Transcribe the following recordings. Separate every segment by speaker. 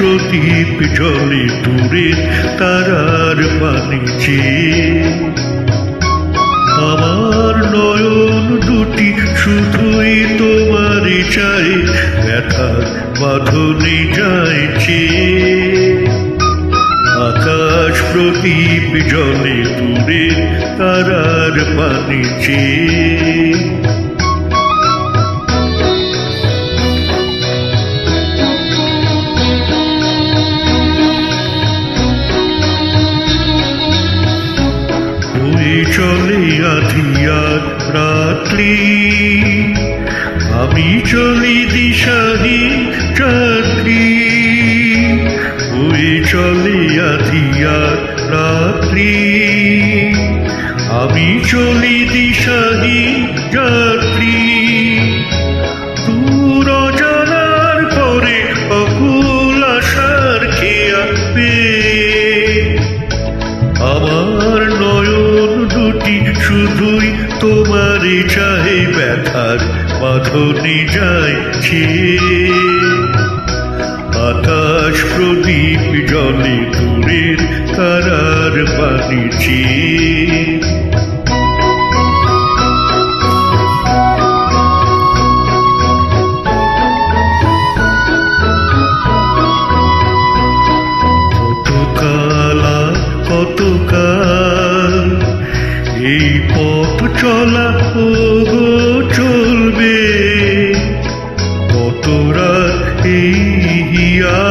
Speaker 1: প্রদীপ জলে দূরের তারার পানে চেয়ে আমার নয়ন দুটি শুধুই তোমারই চাই, ব্যথার বাঁধনে যাইছে। আকাশ প্রদীপ জলে দূরের তারার পানে চেয়ে চলে আধিয়ার রাত্রি, আমি চলি দিশাহীন যাত্রী। ওই চলে আধিয়ার রাত্রি, আমি চলি দিশাহীন যাত্রী। দূর জানার পরে অকুল আশার খেয়া আমার নয়ন দুটি শুধুই তোমারই চাহে, ব্যথার বাঁধনে যাইছে। আকাশ প্রদীপ জলে দূরের তারার পানে চেয়ে কতকাল এই পথ চলা ওগো চলবে, কত রাত এই হিয়া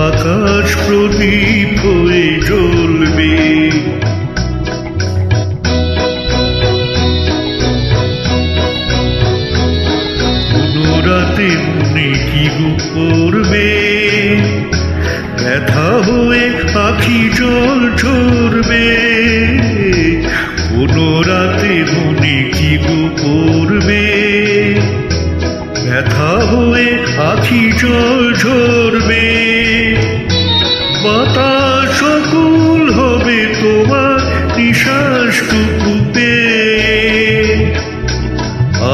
Speaker 1: আকাশ প্রদীপ হয়ে জ্বলবে। কোনো রাতে মনে কি করবে, ব্যথা হয়ে আখি জল ঝরবে। কোনো রাতে মনে কি করবে, ব্যথা হয়ে আখি জল ঝরবে। বাতাস কুল হবে তোমার নিঃশ্বাসটুকু পেয়ে,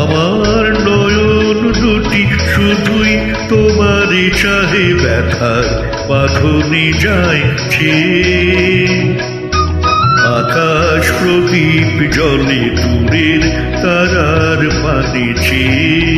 Speaker 1: আমার নয়ন দুটি শুধুই তোমারই চাহে, ব্যথার বাঁধনে যাইছে। আকাশ প্রদীপ জলে দূরের তারার পানে চেয়ে